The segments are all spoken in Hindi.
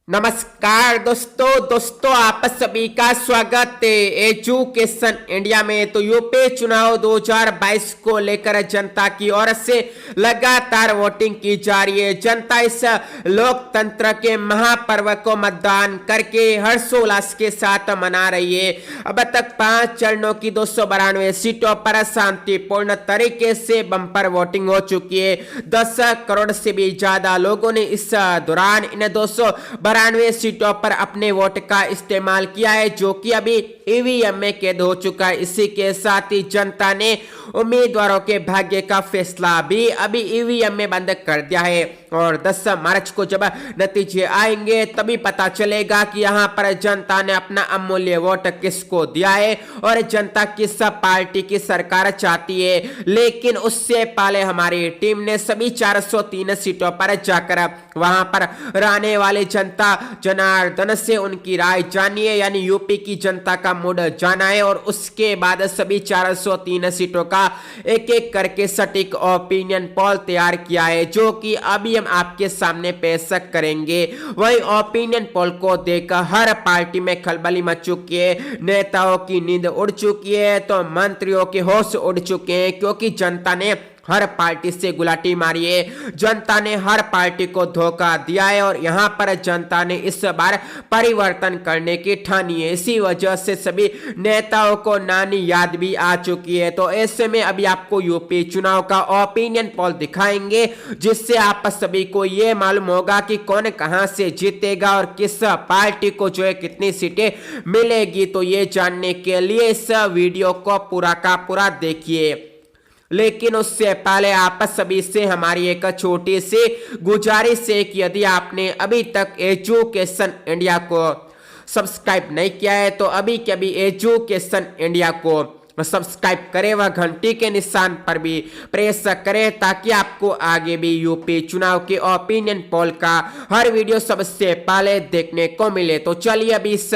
नमस्कार दोस्तों आप सभी का स्वागत है एजुकेशन इंडिया में। तो यूपी चुनाव 2022 को लेकर जनता की ओर से लगातार वोटिंग की जा रही है। जनता इस लोकतंत्र के महापर्व को मतदान करके हर्षोल्लास के साथ मना रही है। अब तक 5 चरणों की 292 सीटों पर शांतिपूर्ण तरीके से बम्पर वोटिंग हो चुकी है। 10 करोड़ से भी ज्यादा लोगों ने इस दौरान इन 292 सीटों पर अपने वोट का इस्तेमाल किया है, जो कि अभी ईवीएम में कैद हो चुका है। इसी के साथ ही जनता ने उम्मीदवारों के भाग्य का फैसला भी अभी ईवीएम में बंद कर दिया है और 10 मार्च को जब नतीजे आएंगे तभी पता चलेगा कि यहाँ पर जनता ने अपना अमूल्य वोट किसको दिया है और जनता किस पार्टी की सरकार चाहती है। लेकिन उससे पहले हमारी टीम ने सभी 403 सीटों पर जाकर वहां पर रहने वाली जनता जनार्दन से उनकी राय जानी है, यानी यूपी की जनता का मूड जाना है और उसके बाद सभी 403 सीटों का एक एक करके सटीक ओपिनियन पोल तैयार किया है, जो कि अभी हम आपके सामने पेश करेंगे। वही ओपिनियन पोल को देखकर हर पार्टी में खलबली मच चुकी है, नेताओं की नींद उड़ चुकी है तो मंत्रियों के होश उड़ चुके हैं, क्योंकि जनता ने हर पार्टी से गुलाटी मारी है। जनता ने हर पार्टी को धोखा दिया है और यहाँ पर जनता ने इस बार परिवर्तन करने की ठानी है। इसी वजह से सभी नेताओं को नानी याद भी आ चुकी है। तो ऐसे में अभी आपको यूपी चुनाव का ओपिनियन पोल दिखाएंगे, जिससे आप सभी को ये मालूम होगा कि कौन कहां से जीतेगा और किस पार्टी को जो है कितनी सीटें मिलेगी। तो ये जानने के लिए इस वीडियो को पूरा का पूरा देखिए। लेकिन उससे पहले आप सभी से हमारी एक छोटी सी गुजारिश है कि यदि आपने अभी तक एजुकेशन इंडिया को सब्सक्राइब नहीं किया है तो अभी के अभी एजुकेशन इंडिया को सब्सक्राइब करें व घंटी के निशान पर भी प्रेस करें, ताकि आपको आगे भी यूपी चुनाव के ओपिनियन पोल का हर वीडियो सबसे पहले देखने को मिले। तो चलिए अभी इस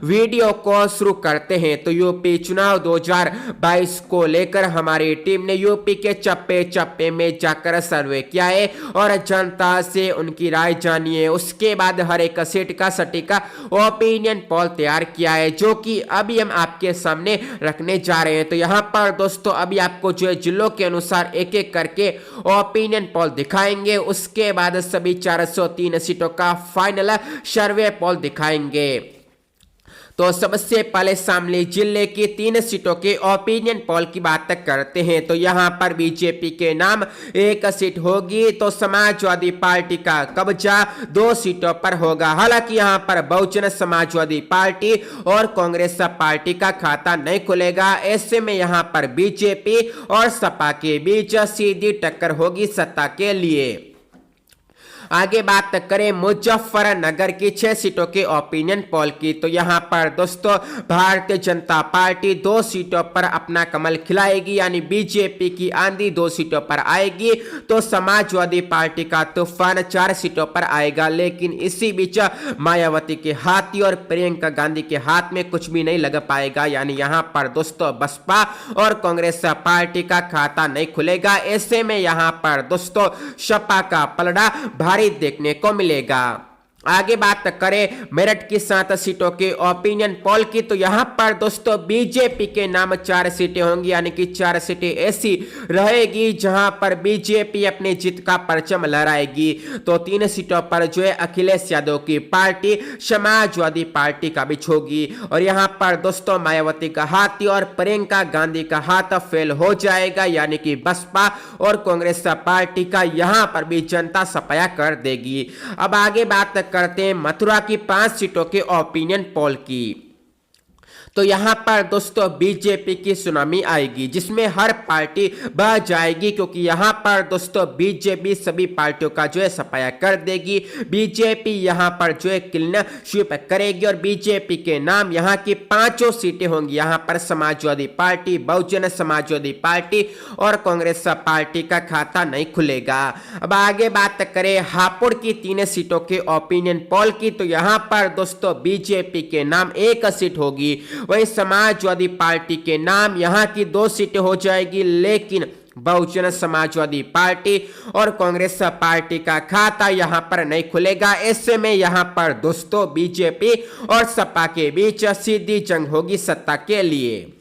वीडियो को शुरू करते हैं। तो यूपी चुनाव 2022 को लेकर हमारी टीम ने यूपी के चप्पे चप्पे में जाकर सर्वे किया है और जनता से उनकी राय जानी है। उसके बाद हर एक सीट का सटीक ओपिनियन पोल तैयार किया है, जो कि अभी हम आपके सामने रखने जा रहे हैं। तो यहां पर दोस्तों अभी आपको जो है जिलों के अनुसार एक एक करके ओपिनियन पोल दिखाएंगे। उसके बाद सभी 403 सीटों का फाइनल सर्वे पोल दिखाएंगे। तो सबसे पहले शामली जिले की 3 सीटों के ओपिनियन पोल की बात करते हैं। तो यहां पर बीजेपी के नाम 1 सीट होगी, तो समाजवादी पार्टी का कब्जा 2 सीटों पर होगा। हालांकि यहां पर बहुजन समाजवादी पार्टी और कांग्रेस पार्टी का खाता नहीं खुलेगा। ऐसे में यहां पर बीजेपी और सपा के बीच सीधी टक्कर होगी सत्ता के लिए। आगे बात करें मुजफ्फरनगर की 6 सीटों के ओपिनियन पोल की, तो यहां पर दोस्तों भारतीय जनता पार्टी 2 सीटों पर अपना कमल खिलाएगी, यानी बीजेपी की आंधी 2 सीटों पर आएगी। तो समाजवादी पार्टी का तूफान 4 सीटों पर आएगा। लेकिन इसी बीच मायावती के हाथी और प्रियंका गांधी के हाथ में कुछ भी नहीं लग पाएगा, यानी यहां पर दोस्तों बसपा और कांग्रेस पार्टी का खाता नहीं खुलेगा। ऐसे में यहां पर दोस्तों सपा का पलड़ा भारी देखने को मिलेगा। आगे बात करें मेरठ की 7 सीटों के ओपिनियन पोल की, तो यहां पर दोस्तों बीजेपी के नाम 4 सीटें होंगी, यानी कि 4 सीटें ऐसी रहेगी जहां पर बीजेपी अपनी जीत का परचम लहराएगी। तो 3 सीटों पर जो है अखिलेश यादव की पार्टी समाजवादी पार्टी का भी होगी और यहां पर दोस्तों मायावती का हाथ और प्रियंका गांधी का हाथ फेल हो जाएगा, यानी कि बसपा और कांग्रेस पार्टी का यहां पर भी जनता सफाया कर देगी। अब आगे बात करते हैं मथुरा की 5 सीटों के ओपिनियन पोल की। तो यहां पर दोस्तों बीजेपी की सुनामी आएगी, जिसमें हर पार्टी बह जाएगी, क्योंकि यहां पर दोस्तों बीजेपी सभी पार्टियों का जो है सफाया कर देगी। बीजेपी यहां पर जो है क्लीन स्वीप करेगी और बीजेपी के नाम यहां की 5 सीटें होंगी। यहां पर समाजवादी पार्टी, बहुजन समाजवादी पार्टी और कांग्रेस पार्टी का खाता नहीं खुलेगा। अब आगे बात करें हापुड़ की 3 सीटों के ओपिनियन पोल की, तो यहां पर दोस्तों बीजेपी के नाम 1 सीट होगी। वही समाजवादी पार्टी के नाम यहां की 2 सीटें हो जाएगी, लेकिन बहुजन समाजवादी पार्टी और कांग्रेस पार्टी का खाता यहां पर नहीं खुलेगा। ऐसे में यहां पर दोस्तों बीजेपी और सपा के बीच सीधी जंग होगी सत्ता के लिए।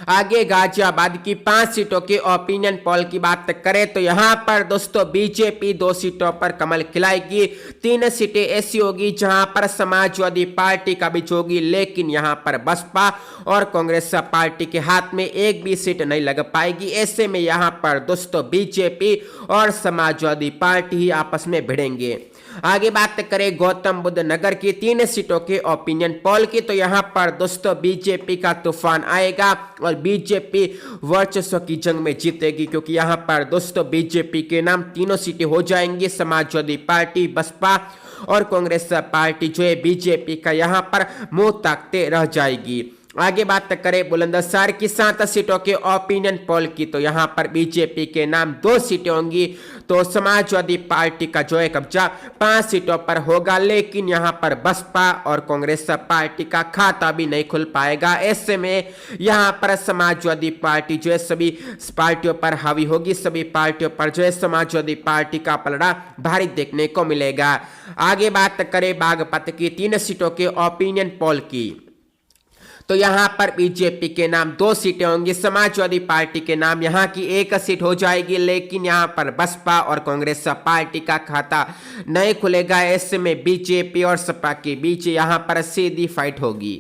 आगे गाजियाबाद की 5 सीटों के ओपिनियन पोल की बात करें तो यहां पर दोस्तों बीजेपी 2 सीटों पर कमल खिलाएगी। 3 सीटें ऐसी होगी जहां पर समाजवादी पार्टी का भी होगी, लेकिन यहां पर बसपा और कांग्रेस पार्टी के हाथ में एक भी सीट नहीं लग पाएगी। ऐसे में यहां पर दोस्तों बीजेपी और समाजवादी पार्टी ही आपस में भिड़ेंगे। आगे बात करें गौतम बुद्ध नगर की 3 सीटों के ओपिनियन पोल की तो यहां पर दोस्तों बीजेपी का तूफान आएगा और बीजेपी वर्चस्व की जंग में जीतेगी, क्योंकि यहां पर दोस्तों बीजेपी के नाम तीनों सीटें हो जाएंगी। समाजवादी पार्टी, बसपा और कांग्रेस पार्टी जो है बीजेपी का यहां पर मुंह ताकते रह जाएगी। आगे बात करें बुलंदशहर की 7 सीटों के ओपिनियन पोल की तो यहां पर बीजेपी के नाम 2 सीटें होंगी, तो समाजवादी पार्टी का जो है कब्जा 5 सीटों पर होगा, लेकिन यहां पर बसपा और कांग्रेस पार्टी का खाता भी नहीं खुल पाएगा। ऐसे में यहां पर समाजवादी पार्टी जो है सभी पार्टियों पर हावी होगी। सभी पार्टियों पर जो है समाजवादी पार्टी का पलड़ा भारी देखने को मिलेगा। आगे बात करें बागपत की 3 सीटों के ओपिनियन पोल की तो यहां पर बीजेपी के नाम 2 सीटें होंगी, समाजवादी पार्टी के नाम यहां की 1 सीट हो जाएगी, लेकिन यहां पर बसपा और कांग्रेस पार्टी का खाता नहीं खुलेगा। ऐसे में बीजेपी और सपा के बीच यहां पर सीधी फाइट होगी।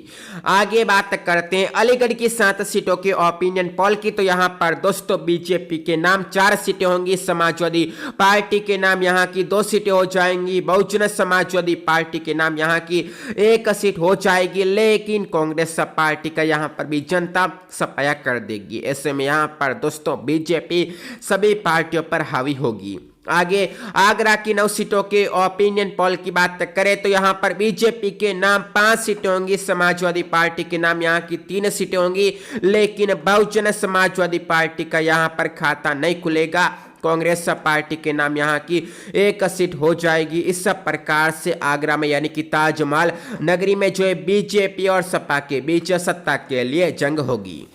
आगे बात करते हैं अलीगढ़ की 7 सीटों के ओपिनियन पोल की तो यहां पर दोस्तों बीजेपी के नाम 4 सीटें होंगी, समाजवादी पार्टी के नाम यहां की 2 सीटें हो जाएंगी, बहुजन समाजवादी पार्टी के नाम यहां की 1 सीट हो जाएगी, लेकिन कांग्रेस पार्टी का यहां पर भी जनता सफाया कर देगी। ऐसे में यहां पर दोस्तों बीजेपी सभी पार्टियों पर हावी होगी। आगे आगरा की 9 सीटों के ओपिनियन पोल की बात करें तो यहां पर बीजेपी के नाम 5 सीटें होंगी, समाजवादी पार्टी के नाम यहां की 3 सीटें होंगी, लेकिन बहुजन समाजवादी पार्टी का यहां पर खाता नहीं खुलेगा। कांग्रेस पार्टी के नाम यहां की 1 सीट हो जाएगी। इस प्रकार से आगरा में यानी कि ताजमहल नगरी में जो है बीजेपी और सपा के बीच सत्ता के लिए जंग होगी।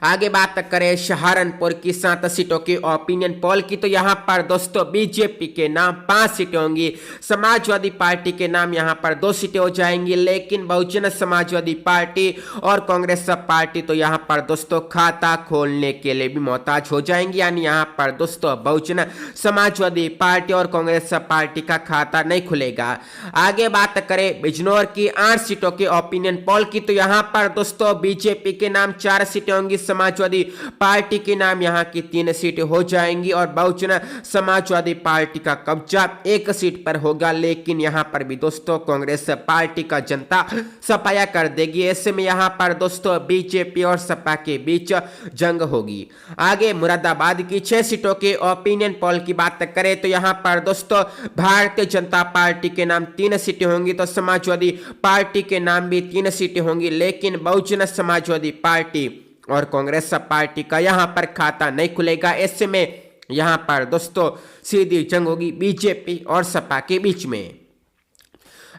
आगे बात करें सहारनपुर की 7 सीटों के ओपिनियन पोल की तो यहां पर दोस्तों बीजेपी के नाम 5 सीटें होंगी, समाजवादी पार्टी के नाम यहां पर 2 सीटें हो जाएंगी, लेकिन बहुजन समाजवादी पार्टी और कांग्रेस पार्टी तो यहां पर दोस्तों खाता खोलने के लिए भी मोहताज हो जाएंगी। यानी यहां पर दोस्तों बहुजन समाजवादी पार्टी और कांग्रेस पार्टी का खाता नहीं खुलेगा। आगे बात करें बिजनौर की 8 सीटों के ओपिनियन पोल की तो यहां पर दोस्तों बीजेपी के नाम 4 सीटें होंगी, समाजवादी पार्टी के नाम यहां की 3 सीटें हो जाएंगी और बहुजन समाजवादी पार्टी का कब्जा 1 सीट पर होगा, लेकिन यहां पर भी दोस्तों कांग्रेस पार्टी का जनता सफाया कर देगी। ऐसे में यहां पर दोस्तों बीजेपी और सपा के बीच जंग होगी। आगे मुरादाबाद की 6 सीटों के ओपिनियन पोल की बात करें तो यहां पर दोस्तों भारतीय जनता पार्टी के नाम 3 सीटें होंगी, तो समाजवादी पार्टी के नाम भी 3 सीटें होंगी, लेकिन बहुजन समाजवादी पार्टी और कांग्रेस पार्टी का यहां पर खाता नहीं खुलेगा। ऐसे में यहां पर दोस्तों सीधी जंग होगी बीजेपी और सपा के बीच में।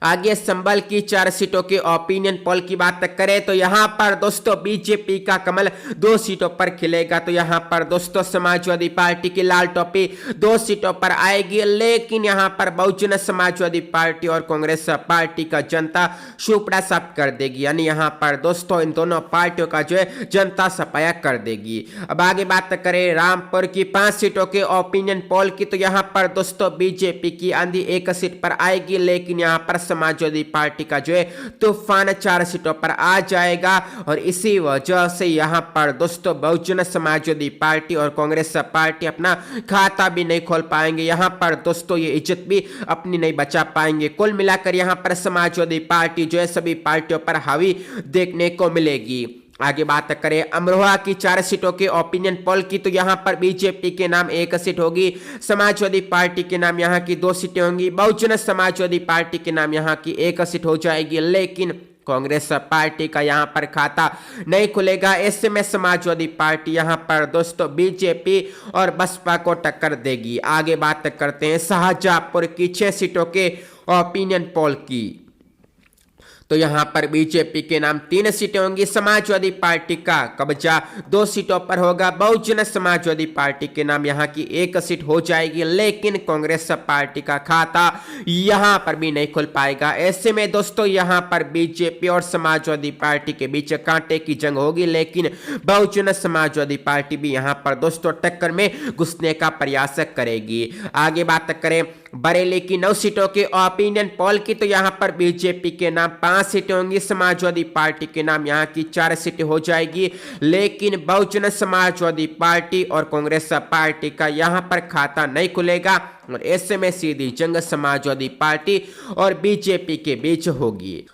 आगे संभल की 4 सीटों के ओपिनियन पोल की बात करें तो यहां पर दोस्तों बीजेपी का कमल 2 सीटों पर खिलेगा, तो यहां पर दोस्तों समाजवादी पार्टी की लाल टोपी 2 सीटों पर आएगी, लेकिन यहां पर बहुजन समाजवादी पार्टी और कांग्रेस पार्टी का जनता सुपड़ा साफ कर देगी। यानी यहां पर दोस्तों इन दोनों पार्टियों का जो है जनता सफाया कर देगी। अब आगे बात करें रामपुर की 5 सीटों के ओपिनियन पोल की तो यहां पर दोस्तों बीजेपी की आंधी 1 सीट पर आएगी, लेकिन यहां पर समाजवादी पार्टी का जो है तूफान 4 सीटों पर आ जाएगा और इसी वजह से यहां पर दोस्तों बहुजन समाजवादी पार्टी और कांग्रेस पार्टी अपना खाता भी नहीं खोल पाएंगे। यहां पर दोस्तों ये इज्जत भी अपनी नहीं बचा पाएंगे। कुल मिलाकर यहां पर समाजवादी पार्टी जो है सभी पार्टियों पर हावी देखने को मिलेगी। आगे बात करें अमरोहा की 4 सीटों के ओपिनियन पोल की तो यहां पर बीजेपी के नाम 1 सीट होगी, समाजवादी पार्टी के नाम यहां की 2 सीटें होंगी, बहुजन समाजवादी पार्टी के नाम यहां की 1 सीट हो जाएगी, लेकिन कांग्रेस पार्टी का यहां पर खाता नहीं खुलेगा। ऐसे में समाजवादी पार्टी यहां पर दोस्तों बीजेपी और बसपा को टक्कर देगी। आगे बात करते हैं शाहजहांपुर की 6 सीटों के ओपिनियन पोल की तो यहां पर बीजेपी के नाम 3 सीटें होंगी, समाजवादी पार्टी का कब्जा 2 सीटों पर होगा, बहुजन समाजवादी पार्टी के नाम यहां की 1 सीट हो जाएगी, लेकिन कांग्रेस पार्टी का खाता यहां पर भी नहीं खुल पाएगा। ऐसे में दोस्तों यहां पर बीजेपी और समाजवादी पार्टी के बीच कांटे की जंग होगी, लेकिन बहुजन समाजवादी पार्टी भी यहां पर दोस्तों टक्कर में घुसने का प्रयास करेगी। आगे बात करें बरेली की 9 सीटों के ओपिनियन पोल की, तो यहां पर बीजेपी के नाम 5 सीटें होंगी, समाजवादी पार्टी के नाम यहां की 4 सीटें हो जाएगी, लेकिन बहुजन समाजवादी पार्टी और कांग्रेस पार्टी का यहां पर खाता नहीं खुलेगा और ऐसे में सीधी जंग समाजवादी पार्टी और बीजेपी के बीच होगी।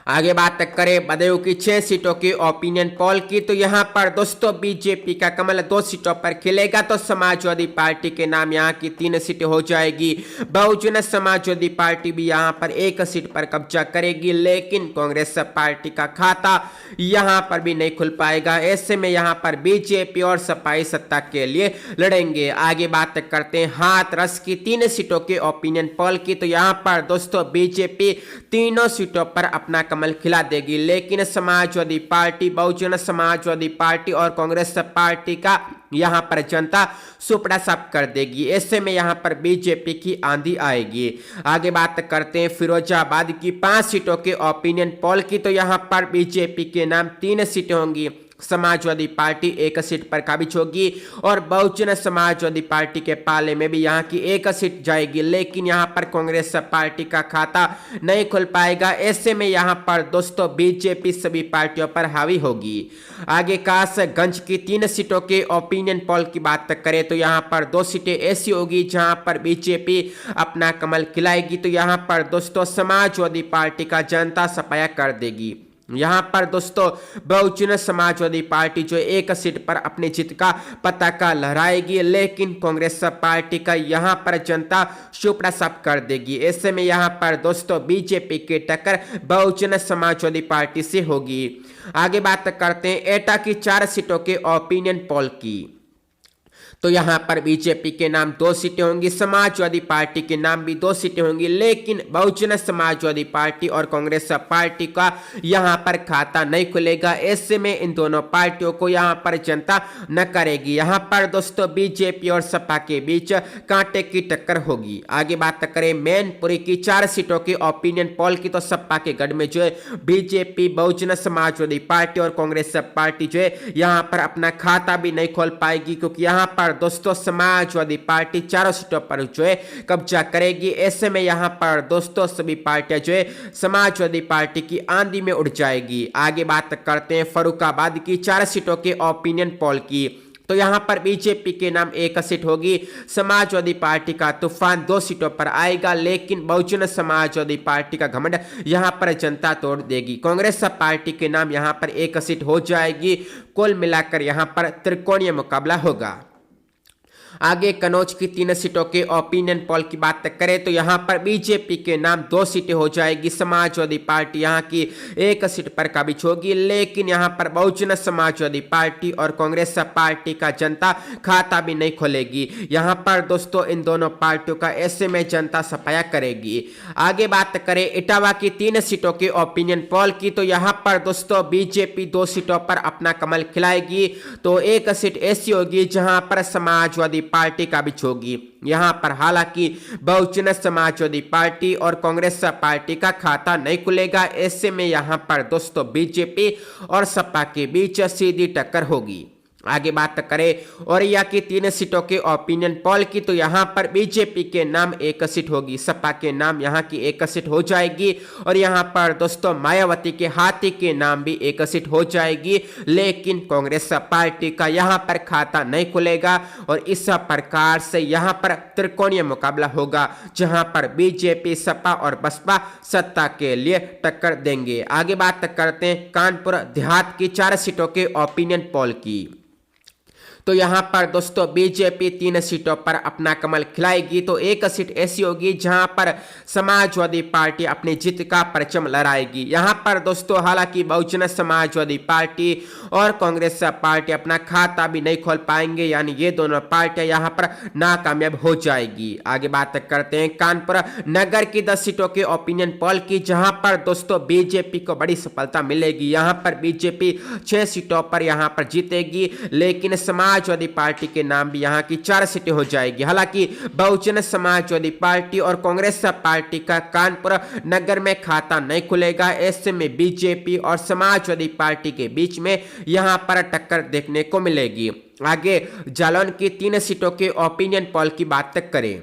आगे बात करें बदायूं की 6 सीटों की ओपिनियन पोल की, तो यहां पर दोस्तों बीजेपी का कमल 2 सीटों पर खिलेगा, तो समाजवादी पार्टी के नाम यहां की 3 सीटें हो जाएगी, बहुजन समाजवादी पार्टी भी यहां पर 1 सीट पर कब्जा करेगी, लेकिन कांग्रेस पार्टी का खाता यहां पर भी नहीं खुल पाएगा। ऐसे में यहां पर बीजेपी और सपाई सत्ता के लिए लड़ेंगे। आगे बात करते हैं हाथरस की 3 सीटों के ओपिनियन पोल की, तो यहां पर दोस्तों बीजेपी तीनों सीटों पर अपना कमल खिला देगी, लेकिन समाजवादी पार्टी, बहुजन समाजवादी पार्टी और कांग्रेस पार्टी का यहां पर जनता सुपड़ा साफ कर देगी। ऐसे में यहां पर बीजेपी की आंधी आएगी। आगे बात करते हैं फिरोजाबाद की 5 सीटों के ओपिनियन पोल की, तो यहां पर बीजेपी के नाम 3 सीटें होंगी, समाजवादी पार्टी 1 सीट पर काबिज होगी और बहुजन समाजवादी पार्टी के पाले में भी यहां की 1 सीट जाएगी, लेकिन यहां पर कांग्रेस पार्टी का खाता नहीं खुल पाएगा। ऐसे में यहां पर दोस्तों बीजेपी सभी पार्टियों पर हावी होगी। आगे कासगंज की 3 सीटों के ओपिनियन पोल की बात करें, तो यहां पर 2 सीटें ऐसी होगी जहां पर बीजेपी अपना कमल खिलाएगी, तो यहां पर दोस्तों समाजवादी पार्टी का जनता सफाया कर देगी। यहां पर दोस्तों बहुजन समाजवादी पार्टी जो 1 सीट पर अपनी जीत का पताका लहराएगी, लेकिन कांग्रेस पार्टी का यहां पर जनता सुपड़ा साफ कर देगी। ऐसे में यहां पर दोस्तों बीजेपी की टक्कर बहुजन समाजवादी पार्टी से होगी। आगे बात करते हैं एटा की 4 सीटों के ओपिनियन पोल की, तो यहां पर बीजेपी के नाम 2 सीटें होंगी, समाजवादी पार्टी के नाम भी 2 सीटें होंगी, लेकिन बहुजन समाजवादी पार्टी और कांग्रेस पार्टी का यहां पर खाता नहीं खुलेगा। ऐसे में इन दोनों पार्टियों को यहां पर जनता न करेगी। यहां पर दोस्तों बीजेपी और सपा के बीच कांटे की टक्कर होगी। आगे बात करें मैनपुरी की 4 सीटों के ओपिनियन पोल की, तो सपा के गढ़ में जो है बीजेपी, बहुजन समाजवादी पार्टी और कांग्रेस पार्टी जो है यहां पर अपना खाता भी नहीं खोल पाएगी, क्योंकि यहां पर दोस्तों समाजवादी पार्टी 4 सीटों पर जो है कब्जा करेगी। ऐसे में यहां पर दोस्तों सभी पार्टियां जो है समाजवादी पार्टी की आंधी में उड़ जाएगी। आगे बात करते हैं फर्रुखाबाद की 4 सीटों के ओपिनियन पोल की, तो यहां पर बीजेपी के नाम 1 सीट होगी, समाजवादी पार्टी का तूफान 2 सीटों पर आएगा, लेकिन बहुजन समाजवादी पार्टी का घमंड यहां पर जनता तोड़ देगी। कांग्रेस पार्टी के नाम यहां पर 1 सीट हो जाएगी। कुल मिलाकर यहां पर त्रिकोणीय मुकाबला होगा। आगे कनौज की 3 सीटों के ओपिनियन पोल की बात करें, तो यहां पर बीजेपी के नाम 2 सीटें हो जाएगी, समाजवादी पार्टी यहां की 1 सीट पर काबिज होगी, लेकिन यहां पर बहुजन समाजवादी पार्टी और कांग्रेस पार्टी का जनता खाता भी नहीं खोलेगी। यहां पर दोस्तों इन दोनों पार्टियों का ऐसे में जनता सफाया करेगी। आगे बात करें इटावा की 3 सीटों के ओपिनियन पोल की, तो यहां पर दोस्तों बीजेपी 2 सीटों पर अपना कमल खिलाएगी, तो 1 सीट ऐसी होगी जहां पर समाजवादी पार्टी काबिज होगी। यहां पर हालांकि बहुजन समाजवादी पार्टी और कांग्रेस पार्टी का खाता नहीं खुलेगा। ऐसे में यहां पर दोस्तों बीजेपी और सपा के बीच सीधी टक्कर होगी। आगे बात करें औरैया की 3 सीटों के ओपिनियन पोल की, तो यहां पर बीजेपी के नाम 1 सीट होगी, सपा के नाम यहां की 1 सीट हो जाएगी और यहां पर दोस्तों मायावती के हाथी के नाम भी 1 सीट हो जाएगी, लेकिन कांग्रेस पार्टी का यहां पर खाता नहीं खुलेगा और इस प्रकार से यहां पर त्रिकोणीय मुकाबला होगा, जहां पर बीजेपी, सपा और बसपा सत्ता के लिए टक्कर देंगे। आगे बात करते हैं कानपुर देहात की 4 सीटों के ओपिनियन पोल की, तो यहाँ पर दोस्तों बीजेपी 3 सीटों पर अपना कमल खिलाएगी। तो एक सीट ऐसी होगी जहां पर समाजवादी पार्टी अपनी जीत का परचम लहराएगी। यहाँ पर दोस्तों हालांकि बहुजन समाजवादी पार्टी और कांग्रेस पार्टी अपना खाता भी नहीं खोल पाएंगे, यानी ये दोनों पार्टियां यहाँ पर नाकामयाब हो जाएगी। आगे बात करते हैं कानपुर नगर की 10 सीटों के ओपिनियन पोल की, जहां पर दोस्तों बीजेपी को बड़ी सफलता मिलेगी। यहाँ पर बीजेपी 6 सीटों पर यहाँ पर जीतेगी, लेकिन समाजवादी पार्टी के नाम भी यहाँ की 4 सीटें हो जाएगी। हालांकि बहुजन समाजवादी पार्टी और कांग्रेस पार्टी का कानपुर नगर में खाता नहीं खुलेगा। ऐसे में बीजेपी और समाजवादी पार्टी के बीच में यहाँ पर टक्कर देखने को मिलेगी। आगे जालौन की 3 सीटों के ओपिनियन पोल की बात करें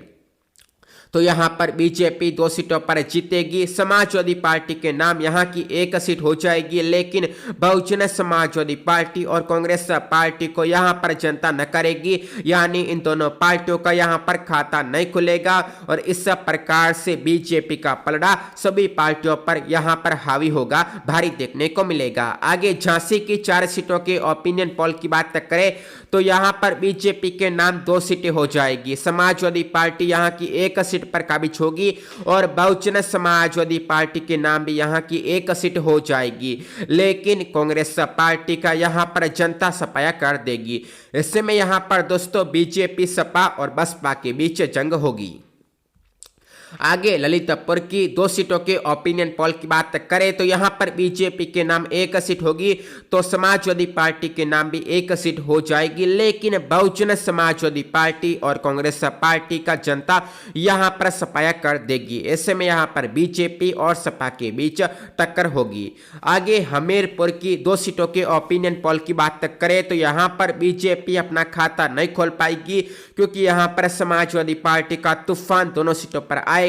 तो यहाँ पर बीजेपी 2 सीटों पर जीतेगी। समाजवादी पार्टी के नाम यहाँ की 1 सीट हो जाएगी, लेकिन बहुजन समाजवादी पार्टी और कांग्रेस पार्टी को यहाँ पर जनता न करेगी, यानी इन दोनों पार्टियों का यहाँ पर खाता नहीं खुलेगा और इस प्रकार से बीजेपी का पलड़ा सभी पार्टियों पर यहाँ पर हावी होगा, भारी देखने को मिलेगा। आगे झांसी की 4 सीटों के ओपिनियन पोल की बात करें तो यहाँ पर बीजेपी के नाम 2 सीटें हो जाएगी। समाजवादी पार्टी यहाँ की 1 सीट पर काबिज होगी और बहुजन समाजवादी पार्टी के नाम भी यहाँ की 1 सीट हो जाएगी, लेकिन कांग्रेस पार्टी का यहाँ पर जनता सफाया कर देगी। ऐसे में यहाँ पर दोस्तों बीजेपी सपा और बसपा के बीच जंग होगी। आगे ललितपुर की 2 सीटों के ओपिनियन पोल की बात करें तो यहाँ पर बीजेपी के नाम 1 सीट होगी, तो समाजवादी पार्टी के नाम भी 1 सीट हो जाएगी, लेकिन बहुजन समाजवादी पार्टी और कांग्रेस पार्टी का जनता यहाँ पर सफाया कर देगी। ऐसे में यहाँ पर बीजेपी और सपा के बीच टक्कर होगी। आगे हमीरपुर की 2 सीटों के ओपिनियन पोल की बात करें तो यहाँ पर बीजेपी अपना खाता नहीं खोल पाएगी, क्योंकि यहाँ पर समाजवादी पार्टी का तूफान दोनों सीटों पर आएगा।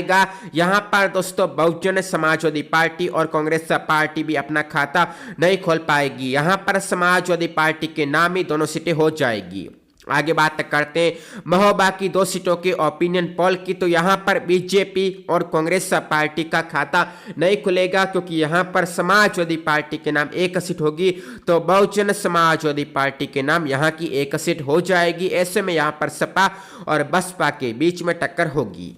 यहाँ पर दोस्तों बहुजन समाजवादी पार्टी और कांग्रेस पार्टी भी अपना खाता नहीं खोल पाएगी। यहाँ पर समाजवादी पार्टी के नाम ही दोनों सीटें हो जाएगी। आगे बात करते हैं महोबा की 2 सीटों के ओपिनियन पोल की, तो यहाँ पर बीजेपी और कांग्रेस पार्टी का खाता नहीं खुलेगा, क्योंकि यहाँ पर समाजवादी पार्टी के नाम 1 सीट होगी, तो बहुजन समाजवादी पार्टी के नाम यहाँ की 1 सीट हो जाएगी। ऐसे में यहाँ पर सपा और बसपा के बीच में टक्कर होगी।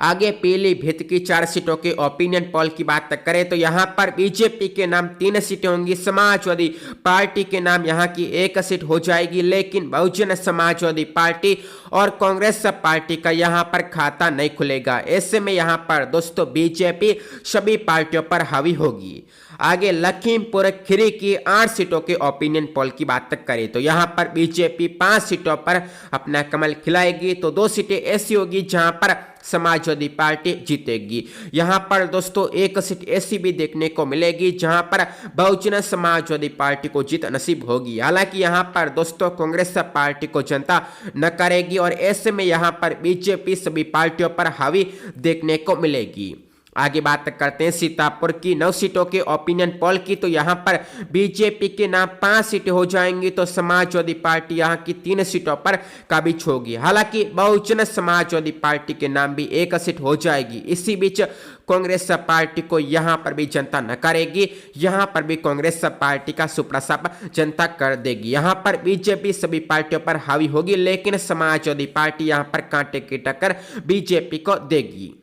आगे पीलीभीत की 4 सीटों के ओपिनियन पोल की बात करें तो यहाँ पर बीजेपी के नाम 3 सीटें होंगी, समाजवादी पार्टी के नाम यहाँ की 1 सीट हो जाएगी, लेकिन बहुजन समाजवादी पार्टी और कांग्रेस पार्टी का यहाँ पर खाता नहीं खुलेगा। ऐसे में यहाँ पर दोस्तों बीजेपी सभी पार्टियों पर हावी होगी। आगे लखीमपुर खीरी की 8 सीटों के ओपिनियन पोल की बात करें तो यहाँ पर बीजेपी 5 सीटों पर अपना कमल खिलाएगी, तो 2 सीटें ऐसी होगी जहां पर समाजवादी पार्टी जीतेगी। यहाँ पर दोस्तों 1 सीट ऐसी भी देखने को मिलेगी जहां पर बहुजन समाजवादी पार्टी को जीत नसीब होगी। हालांकि यहाँ पर दोस्तों कांग्रेस पार्टी को जनता न करेगी और ऐसे में यहाँ पर बीजेपी सभी पार्टियों पर हावी देखने को मिलेगी। आगे बात करते हैं सीतापुर की 9 सीटों के ओपिनियन पोल की, तो यहाँ पर बीजेपी के नाम 5 सीटें हो जाएंगी, तो समाजवादी पार्टी यहाँ की 3 सीटों पर काबिज होगी। हालांकि बहुजन समाजवादी पार्टी के नाम भी 1 सीट हो जाएगी। इसी बीच कांग्रेस पार्टी को यहाँ पर भी जनता न करेगी, यहाँ पर भी कांग्रेस पार्टी का सुप्रसाप जनता कर देगी। यहाँ पर बीजेपी सभी पार्टियों पर हावी होगी, लेकिन समाजवादी पार्टी यहाँ पर कांटे की टक्कर बीजेपी को देगी।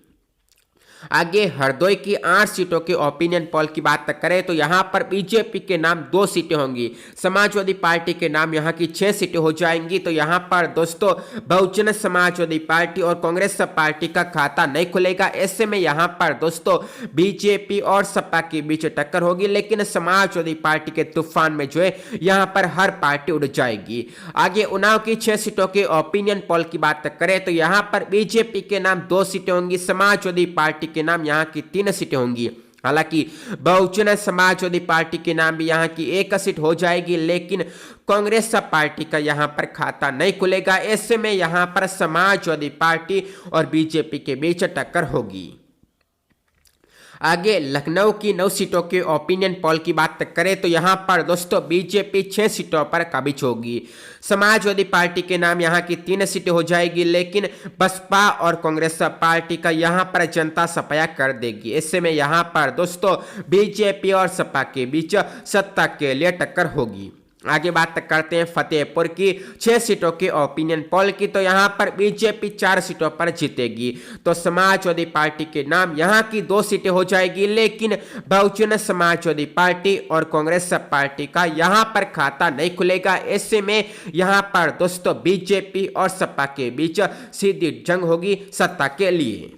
आगे हरदोई की 8 सीटों के ओपिनियन पोल की बात करें तो यहाँ पर बीजेपी के नाम 2 सीटें होंगी, समाजवादी पार्टी के नाम यहाँ की 6 सीटें हो जाएंगी। तो यहाँ पर दोस्तों बहुजन समाजवादी पार्टी और कांग्रेस पार्टी का खाता नहीं खुलेगा। ऐसे में यहाँ पर दोस्तों बीजेपी और सपा के बीच टक्कर होगी, लेकिन समाजवादी पार्टी के तूफान में जो है यहाँ पर हर पार्टी उड़ जाएगी। आगे उन्नाव की 6 सीटों के ओपिनियन पोल की बात करें तो यहाँ पर बीजेपी के नाम 2 सीटें होंगी, समाजवादी पार्टी के नाम यहाँ की 3 सीटें होंगी। हालांकि बहुजन समाजवादी पार्टी के नाम भी यहाँ की 1 सीट हो जाएगी, लेकिन कांग्रेस पार्टी का यहाँ पर खाता नहीं खुलेगा। ऐसे में यहाँ पर समाजवादी पार्टी और बीजेपी के बीच टक्कर होगी। आगे लखनऊ की 9 सीटों के ओपिनियन पोल की बात करें तो यहाँ पर दोस्तों बीजेपी 6 सीटों पर काबिज होगी, समाजवादी पार्टी के नाम यहाँ की 3 सीटें हो जाएगी, लेकिन बसपा और कांग्रेस पार्टी का यहाँ पर जनता सफाया कर देगी। ऐसे में यहाँ पर दोस्तों बीजेपी और सपा के बीच सत्ता के लिए टक्कर होगी। आगे बात करते हैं फतेहपुर की 6 सीटों के ओपिनियन पोल की। तो यहाँ पर बीजेपी 4 सीटों पर जीतेगी। तो समाजवादी पार्टी के नाम यहाँ की 2 सीटें हो जाएगी, लेकिन बहुजन समाजवादी पार्टी और कांग्रेस पार्टी का यहाँ पर खाता नहीं खुलेगा। ऐसे में यहाँ पर दोस्तों बीजेपी और सपा के बीच सीधी जंग होगी सत्ता के लिए।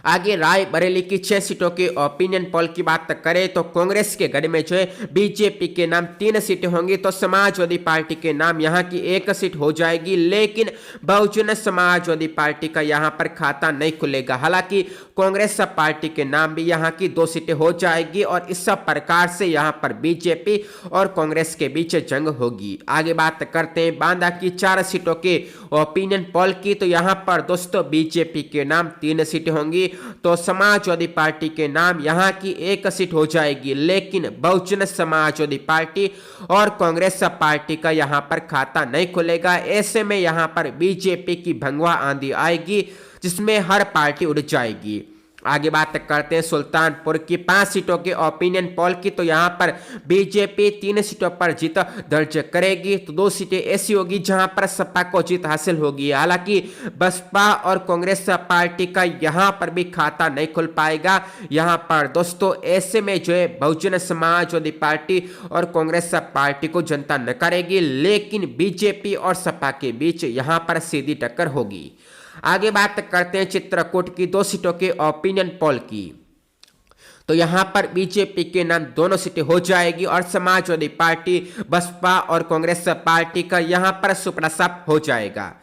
आगे रायबरेली की 6 सीटों के ओपिनियन पोल की बात करें तो कांग्रेस के गढ़ में जो है बीजेपी के नाम 3 सीटें होंगी। तो समाजवादी पार्टी के नाम यहाँ की 1 सीट हो जाएगी, लेकिन बहुजन समाजवादी पार्टी का यहाँ पर खाता नहीं खुलेगा। हालांकि कांग्रेस पार्टी के नाम भी यहाँ की 2 सीटें हो जाएगी और इस प्रकार से यहाँ पर बीजेपी और कांग्रेस के बीच जंग होगी। आगे बात करते हैं बांदा की 4 सीटों के ओपिनियन पोल की। तो यहाँ पर दोस्तों बीजेपी के नाम 3 सीटें होंगी। तो समाजवादी पार्टी के नाम यहाँ की 1 सीट हो जाएगी, लेकिन बहुजन समाजवादी पार्टी और कांग्रेस पार्टी का यहाँ पर खाता नहीं खुलेगा। ऐसे में यहाँ पर बीजेपी की भगवा आंधी आएगी, जिसमें हर पार्टी उड़ जाएगी। आगे बात करते हैं सुल्तानपुर की 5 सीटों के ओपिनियन पोल की। तो यहाँ पर बीजेपी 3 सीटों पर जीत दर्ज करेगी। तो 2 सीटें ऐसी होगी जहां पर सपा को जीत हासिल होगी। हालांकि बसपा और कांग्रेस पार्टी का यहाँ पर भी खाता नहीं खुल पाएगा। यहाँ पर दोस्तों ऐसे में जो है बहुजन समाजवादी पार्टी और कांग्रेस पार्टी को जनता नकारेगी, लेकिन बीजेपी और सपा के बीच यहाँ पर सीधी टक्कर होगी। आगे बात करते हैं चित्रकूट की 2 सीटों के ओपिनियन पोल की। तो यहां पर बीजेपी के नाम 2 सीटें हो जाएगी और समाजवादी पार्टी, बसपा और कांग्रेस पार्टी का यहां पर सुपड़ा साफ हो जाएगा।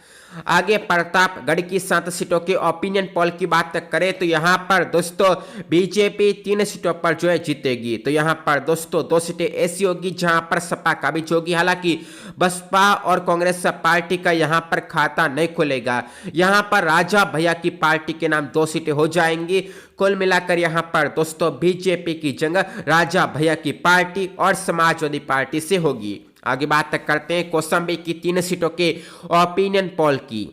आगे प्रतापगढ़ की 7 सीटों के ओपिनियन पोल की बात करें तो यहाँ पर दोस्तों बीजेपी 3 सीटों पर जो है जीतेगी। तो यहाँ पर दोस्तों 2 सीटें ऐसी होगी जहां पर सपा काबिज होगी। हालांकि बसपा और कांग्रेस पार्टी का यहाँ पर खाता नहीं खुलेगा। यहाँ पर राजा भैया की पार्टी के नाम 2 सीटें हो जाएंगी। कुल मिलाकर यहाँ पर दोस्तों बीजेपी की जंग राजा भैया की पार्टी और समाजवादी पार्टी से होगी। आगे बात करते हैं कौशाम्बी की 3 सीटों के ओपिनियन पोल की।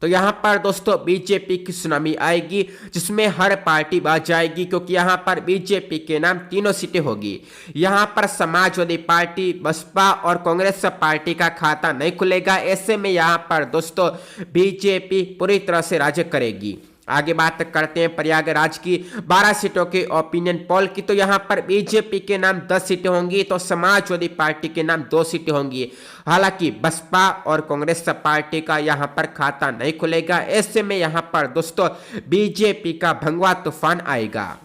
तो यहाँ पर दोस्तों बीजेपी की सुनामी आएगी, जिसमें हर पार्टी बाज जाएगी, क्योंकि यहाँ पर बीजेपी के नाम 3 सीटें होगी। यहाँ पर समाजवादी पार्टी, बसपा और कांग्रेस पार्टी का खाता नहीं खुलेगा। ऐसे में यहाँ पर दोस्तों बीजेपी पूरी तरह से राज्य करेगी। आगे बात करते हैं प्रयागराज की 12 सीटों के ओपिनियन पोल की। तो यहाँ पर बीजेपी के नाम 10 सीटें होंगी। तो समाजवादी पार्टी के नाम 2 सीटें होंगी। हालांकि बसपा और कांग्रेस पार्टी का यहाँ पर खाता नहीं खुलेगा। ऐसे में यहाँ पर दोस्तों बीजेपी का भगवा तूफान आएगा।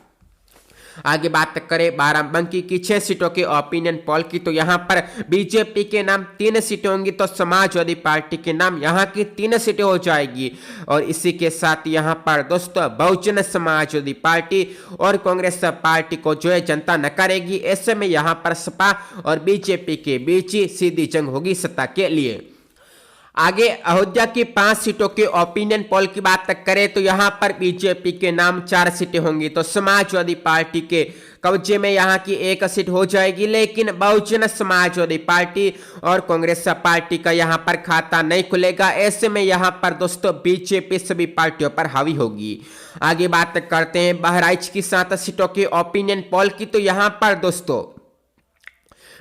आगे बात करें बाराबंकी की 6 सीटों के ओपिनियन पोल की। तो यहाँ पर बीजेपी के नाम 3 सीटें होंगी। तो समाजवादी पार्टी के नाम यहाँ की 3 सीटें हो जाएगी। और इसी के साथ यहाँ पर दोस्तों बहुजन समाजवादी पार्टी और कांग्रेस पार्टी को जो है जनता नकारेगी। ऐसे में यहाँ पर सपा और बीजेपी के बीच ही सीधी जंग होगी सत्ता के लिए। आगे अयोध्या की 5 सीटों के ओपिनियन पोल की बात करें तो यहाँ पर बीजेपी के नाम 4 सीटें होंगी। तो समाजवादी पार्टी के कब्जे में यहाँ की 1 सीट हो जाएगी, लेकिन बहुजन समाजवादी पार्टी और कांग्रेस पार्टी का यहाँ पर खाता नहीं खुलेगा। ऐसे में यहाँ पर दोस्तों बीजेपी सभी पार्टियों पर हावी होगी। आगे बात करते हैं बहराइच की 7 सीटों के ओपिनियन पोल की। तो यहाँ पर दोस्तों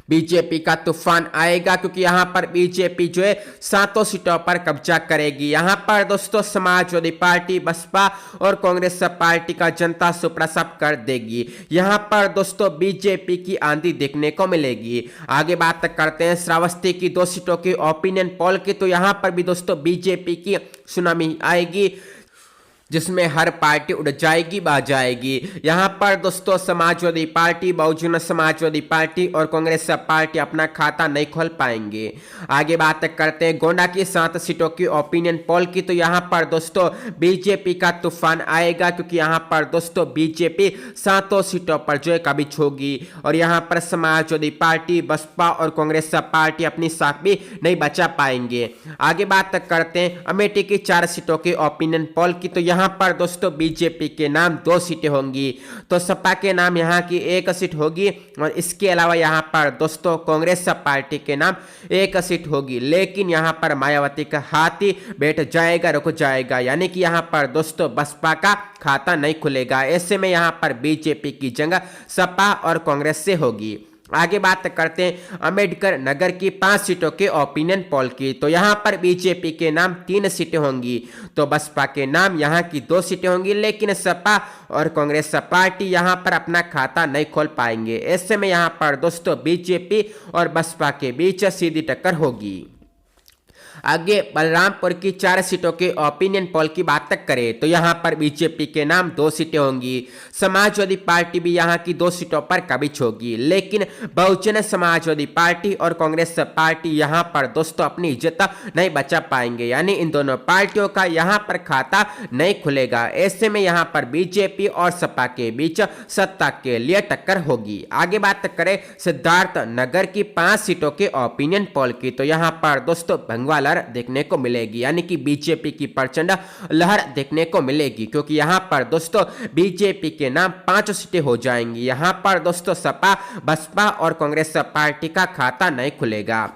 बीजेपी का तूफान आएगा, क्योंकि यहां पर बीजेपी जो है 7 सीटों पर कब्जा करेगी। यहां पर दोस्तों समाजवादी पार्टी, बसपा और कांग्रेस पार्टी का जनता सुप्रसव कर देगी। यहां पर दोस्तों बीजेपी की आंधी देखने को मिलेगी। आगे बात करते हैं श्रावस्ती की 2 सीटों के ओपिनियन पोल की। तो यहां पर भी दोस्तों बीजेपी की सुनामी आएगी, जिसमें हर पार्टी उड़ जाएगी, बह जाएगी। यहाँ पर दोस्तों समाजवादी पार्टी, बहुजन समाजवादी पार्टी और कांग्रेस पार्टी अपना खाता नहीं खोल पाएंगे। आगे बात करते हैं गोंडा की 7 सीटों की ओपिनियन पोल की। तो यहाँ पर दोस्तों बीजेपी का तूफान आएगा, क्योंकि यहाँ पर दोस्तों बीजेपी 7 सीटों पर जो है काबिज होगी। और यहाँ पर समाजवादी पार्टी, बसपा और कांग्रेस पार्टी अपनी साख भी नहीं बचा पाएंगे। आगे बात करते हैं अमेठी की 4 सीटों के ओपिनियन पोल की। तो यहाँ पर दोस्तों बीजेपी के नाम 2 सीटें होंगी। तो सपा के नाम यहाँ की 1 सीट होगी। और इसके अलावा यहाँ पर दोस्तों कांग्रेस पार्टी के नाम 1 सीट होगी। लेकिन यहाँ पर मायावती का हाथ ही बैठ जाएगा, रुक जाएगा, यानी कि यहाँ पर दोस्तों बसपा का खाता नहीं खुलेगा। ऐसे में यहाँ पर बीजेपी की जंग सपा और कांग्रेस से होगी। आगे बात करते हैं अंबेडकर नगर की 5 सीटों के ओपिनियन पोल की। तो यहाँ पर बीजेपी के नाम 3 सीटें होंगी, तो बसपा के नाम यहाँ की 2 सीटें होंगी, लेकिन सपा और कांग्रेस पार्टी यहाँ पर अपना खाता नहीं खोल पाएंगे। ऐसे में यहाँ पर दोस्तों बीजेपी और बसपा के बीच सीधी टक्कर होगी। आगे बलरामपुर की 4 सीटों के ओपिनियन पोल की बात करें तो यहाँ पर बीजेपी के नाम 2 सीटें होंगी, समाजवादी पार्टी भी यहाँ की 2 सीटों पर कब्जा होगी, लेकिन बहुजन समाजवादी पार्टी और कांग्रेस पार्टी यहाँ पर दोस्तों अपनी इज्जत नहीं बचा पाएंगे, यानी इन दोनों पार्टियों का यहाँ पर खाता नहीं खुलेगा। ऐसे में यहाँ पर बीजेपी और सपा के बीच सत्ता के लिए टक्कर होगी। आगे बात करें सिद्धार्थ नगर की 5 सीटों के ओपिनियन पोल की, तो यहाँ पर दोस्तों भंगवा देखने को मिलेगी, यानी कि बीजेपी की प्रचंड लहर देखने को मिलेगी, क्योंकि यहां पर दोस्तों बीजेपी के नाम 5 सीटें हो जाएंगी। यहां पर दोस्तों सपा बसपा और कांग्रेस पार्टी का खाता नहीं खुलेगा।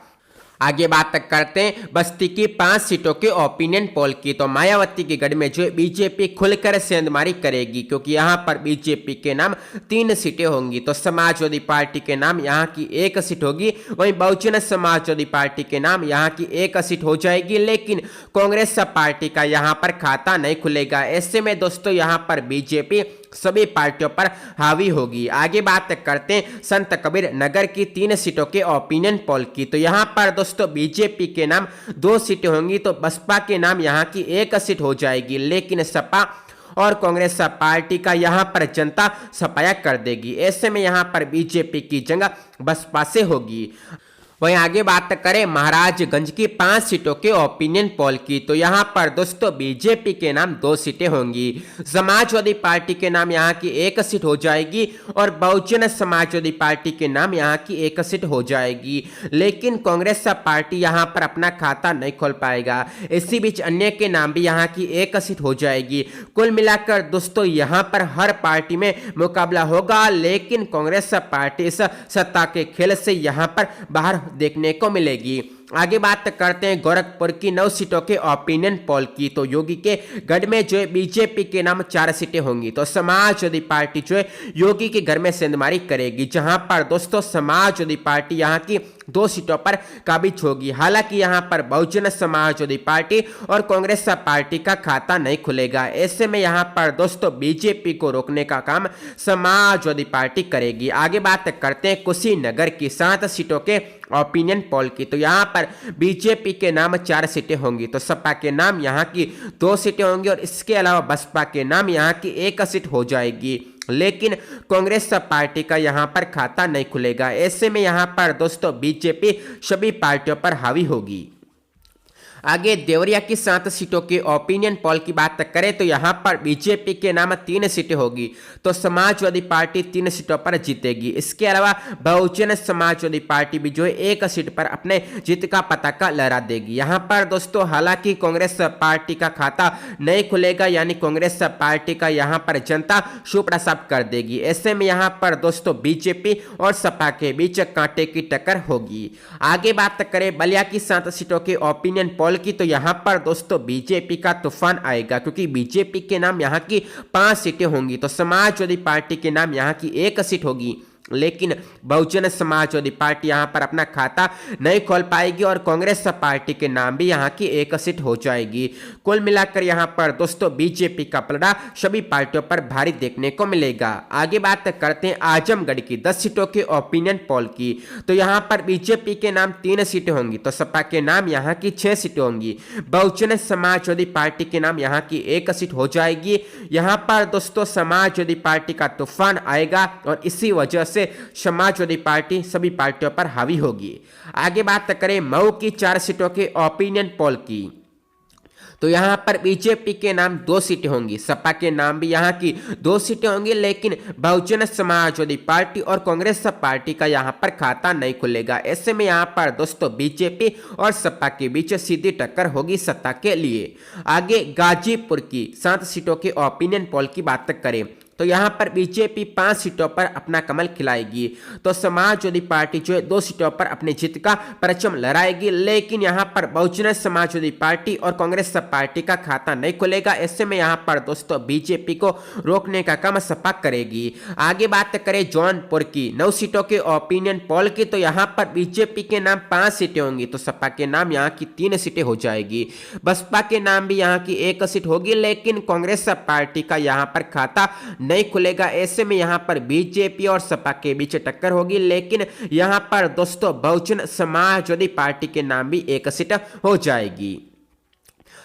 आगे बात करते हैं बस्ती की 5 सीटों के ओपिनियन पोल की। तो मायावती की गढ़ में जो बीजेपी खुलकर सेंधमारी करेगी, क्योंकि यहां पर बीजेपी के नाम 3 सीटें होंगी, तो समाजवादी पार्टी के नाम यहां की 1 सीट होगी, वहीं बहुजन समाजवादी पार्टी के नाम यहां की 1 सीट हो जाएगी, लेकिन कांग्रेस पार्टी का यहां पर खाता नहीं खुलेगा। ऐसे में दोस्तों यहां पर बीजेपी सभी पार्टियों पर हावी होगी। आगे बात करते हैं संत कबीर नगर की 3 सीटों के ओपिनियन पोल की। तो यहां पर दोस्तों बीजेपी के नाम 2 सीटें होंगी, तो बसपा के नाम यहां की 1 सीट हो जाएगी, लेकिन सपा और कांग्रेस पार्टी का यहां पर जनता सफाया कर देगी। ऐसे में यहां पर बीजेपी की जंग बसपा से होगी। वहीं आगे बात करें महाराजगंज की 5 सीटों के ओपिनियन पोल की। तो यहां पर दोस्तों बीजेपी के नाम 2 सीटें होंगी, समाजवादी पार्टी के नाम यहां की 1 सीट हो जाएगी और बहुजन समाजवादी पार्टी के नाम यहां की 1 सीट हो जाएगी, लेकिन कांग्रेस पार्टी यहां पर अपना खाता नहीं खोल पाएगा। इसी बीच अन्य के नाम भी यहां की 1 सीट हो जाएगी। कुल मिलाकर दोस्तों यहां पर हर पार्टी में मुकाबला होगा, लेकिन कांग्रेस पार्टी इस सत्ता के खेल से यहां पर बाहर देखने को मिलेगी। आगे बात करते हैं गोरखपुर की 9 सीटों के ओपिनियन पोल की। तो योगी के गढ़ में जो है बीजेपी के नाम 4 सीटें होंगी, तो समाजवादी पार्टी जो है योगी के घर में सेंधमारी करेगी, जहां पर दोस्तों समाजवादी पार्टी यहां की 2 सीटों पर काबिज होगी। हालांकि यहां पर बहुजन समाजवादी पार्टी और कांग्रेस पार्टी का खाता नहीं खुलेगा। ऐसे में यहां पर दोस्तों बीजेपी को रोकने का काम समाजवादी पार्टी करेगी। आगे बात करते हैं कुशीनगर की 7 सीटों के ओपिनियन पोल की। तो यहां पर बीजेपी के नाम 4 सीटें होंगी, तो सपा के नाम यहां की 2 सीटें होंगी और इसके अलावा बसपा के नाम यहां की 1 सीट हो जाएगी, लेकिन कांग्रेस पार्टी का यहां पर खाता नहीं खुलेगा। ऐसे में यहां पर दोस्तों बीजेपी सभी पार्टियों पर हावी होगी। आगे देवरिया की 7 सीटों के ओपिनियन पोल की बात करें तो यहां पर बीजेपी के नाम 3 सीटें होगी, तो समाजवादी पार्टी 3 सीटों पर जीतेगी। इसके अलावा बहुजन समाजवादी पार्टी भी जो है 1 सीट पर अपने जीत का पताका लहरा देगी। यहां पर दोस्तों हालांकि कांग्रेस पार्टी का खाता नहीं खुलेगा, यानी कांग्रेस पार्टी का यहां पर जनता सुप्रसाद कर देगी। ऐसे में यहां पर दोस्तों बीजेपी और सपा के बीच कांटे की टक्कर होगी। आगे बात करें बलिया की 7 सीटों के ओपिनियन पोल की। तो यहां पर दोस्तों बीजेपी का तूफान आएगा, क्योंकि बीजेपी के नाम यहां की 5 सीटें होंगी, तो समाजवादी पार्टी के नाम यहां की 1 सीट होगी, लेकिन बहुजन समाजवादी पार्टी यहां पर अपना खाता नहीं खोल पाएगी और कांग्रेस पार्टी के नाम भी यहां की 1 सीट हो जाएगी। कुल मिलाकर यहां पर दोस्तों बीजेपी का पलड़ा सभी पार्टियों पर भारी देखने को मिलेगा। आगे बात करते हैं आजमगढ़ की 10 सीटों के ओपिनियन पोल की। तो यहां पर बीजेपी के नाम 3 सीटें होंगी, तो सपा के नाम यहां की 6 सीटें होंगी, बहुजन समाजवादी पार्टी के नाम यहां की 1 सीट हो जाएगी। यहां पर दोस्तों समाजवादी पार्टी का तूफान आएगा और इसी वजह से समाजवादी पार्टी सभी पार्टियों पर हावी होगी। आगे बात करें मऊ की 4 सीटों के ओपिनियन पोल की। तो यहां पर बीजेपी के नाम 2 सीटें होंगी, सपा के नाम भी यहां की 2 सीटें होंगी, लेकिन बहुजन समाजवादी पार्टी और कांग्रेस पार्टी का यहां पर खाता नहीं खुलेगा। ऐसे में यहां पर दोस्तों बीजेपी और सपा के बीच सीधी टक्कर होगी सत्ता के लिए। आगे गाजीपुर की 7 सीटों के ओपिनियन पोल की बात करें तो यहाँ पर बीजेपी 5 सीटों पर अपना कमल खिलाएगी, तो समाजवादी पार्टी जो है 2 सीटों पर अपनी जीत का परचम लहराएगी। लेकिन यहाँ पर बहुजन समाजवादी पार्टी और कांग्रेस पार्टी का खाता नहीं खुलेगा। ऐसे में यहाँ पर दोस्तों बीजेपी को रोकने का काम सपा करेगी। आगे बात करें जौनपुर की 9 सीटों के ओपिनियन पोल की, तो यहाँ पर बीजेपी के नाम 5 सीटें होंगी, तो सपा के नाम यहाँ की 3 सीटें हो जाएगी। बसपा के नाम भी यहाँ की 1 सीट होगी, लेकिन कांग्रेस पार्टी का यहाँ पर खाता नहीं खुलेगा। ऐसे में यहाँ पर बीजेपी और सपा के बीच टक्कर होगी, लेकिन यहाँ पर दोस्तों बहुजन समाजवादी पार्टी के नाम भी 1 सीट हो जाएगी।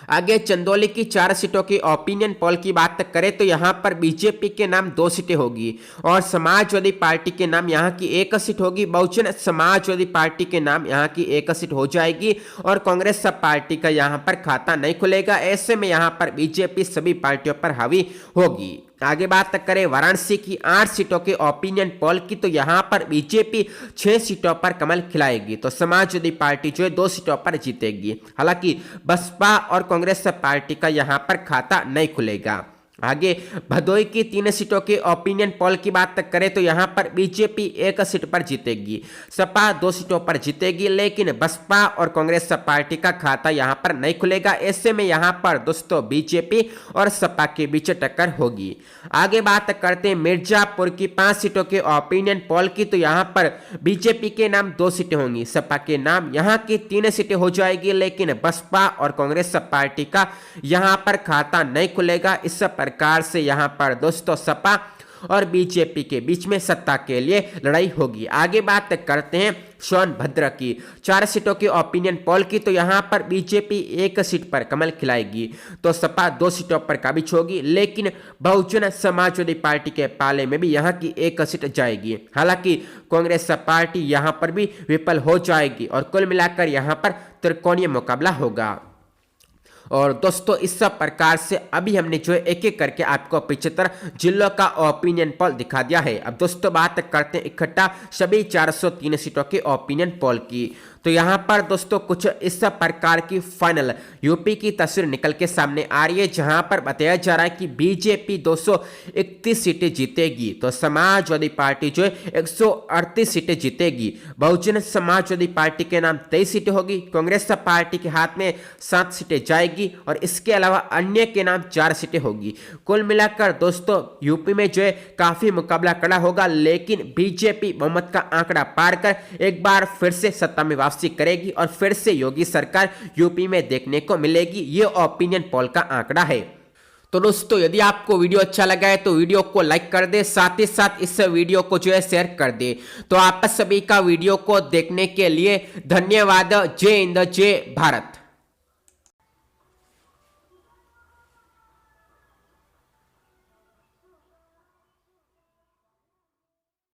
आगे चंदौली की 4 सीटों की ओपिनियन पोल की बात करें तो यहाँ पर बीजेपी के नाम 2 सीटें होगी और समाजवादी पार्टी के नाम यहाँ की 1 सीट होगी। बहुजन समाजवादी पार्टी के नाम यहाँ की 1 सीट हो जाएगी और कांग्रेस पार्टी का यहाँ पर खाता नहीं खुलेगा। ऐसे में यहाँ पर बीजेपी सभी पार्टियों पर हावी होगी। आगे बात करें वाराणसी की 8 सीटों के ओपिनियन पोल की, तो यहाँ पर बीजेपी 6 सीटों पर कमल खिलाएगी, तो समाजवादी पार्टी जो है 2 सीटों पर जीतेगी। हालांकि बसपा और कांग्रेस पार्टी का यहाँ पर खाता नहीं खुलेगा। आगे भदोई की 3 सीटों के ओपिनियन पोल की बात करें तो यहाँ पर बीजेपी 1 सीट पर जीतेगी, सपा 2 सीटों पर जीतेगी, लेकिन बसपा और कांग्रेस पार्टी का खाता यहाँ पर नहीं खुलेगा। ऐसे में यहाँ पर दोस्तों बीजेपी और सपा के बीच टक्कर होगी। आगे बात करते हैं मिर्जापुर की 5 सीटों के ओपिनियन पोल की, तो यहाँ पर बीजेपी के नाम 2 सीटें होंगी, सपा के नाम यहाँ की 3 सीटें हो जाएगी, लेकिन बसपा और कांग्रेस पार्टी का यहाँ पर खाता नहीं खुलेगा। इस प्रकार से यहाँ पर दोस्तों सपा और बीजेपी के बीच में सत्ता के लिए लड़ाई होगी। आगे बात करते हैं सोनभद्र की 4 सीटों की ओपिनियन पोल की, तो यहाँ पर बीजेपी 1 सीट पर कमल खिलाएगी, तो सपा 2 सीटों पर काबिज होगी, लेकिन बहुजन समाजवादी पार्टी के पाले में भी यहाँ की 1 सीट जाएगी। हालांकि कांग्रेस पार्टी यहाँ पर भी विफल हो जाएगी और कुल मिलाकर यहाँ पर त्रिकोणीय मुकाबला होगा। और दोस्तों इस सब प्रकार से अभी हमने जो है एक एक करके आपको 75 जिलों का ओपिनियन पोल दिखा दिया है। अब दोस्तों बात करते हैं इकट्ठा सभी 403 सीटों के ओपिनियन पोल की, तो यहाँ पर दोस्तों कुछ इस प्रकार की फाइनल यूपी की तस्वीर निकल के सामने आ रही है, जहां पर बताया जा रहा है कि बीजेपी 231 सीटें जीतेगी, तो समाजवादी पार्टी जो है 138 सीटें जीतेगी, बहुजन समाजवादी पार्टी के नाम 23 सीटें होगी, कांग्रेस पार्टी के हाथ में 7 सीटें जाएगी और इसके अलावा अन्य के नाम 4 सीटें होगी। कुल मिलाकर दोस्तों यूपी में जो है काफी मुकाबला कड़ा होगा, लेकिन बीजेपी बहुमत का आंकड़ा पार कर एक बार फिर से सत्ता में वापसी करेगी और फिर से योगी सरकार यूपी में देखने को मिलेगी। ये ओपिनियन पोल का आंकड़ा है। तो दोस्तों यदि आपको वीडियो अच्छा लगा है तो वीडियो को लाइक कर दे, साथ ही साथ इस वीडियो को जो है शेयर कर दे। तो आप सभी का वीडियो को देखने के लिए धन्यवाद। जय हिंद, जय भारत।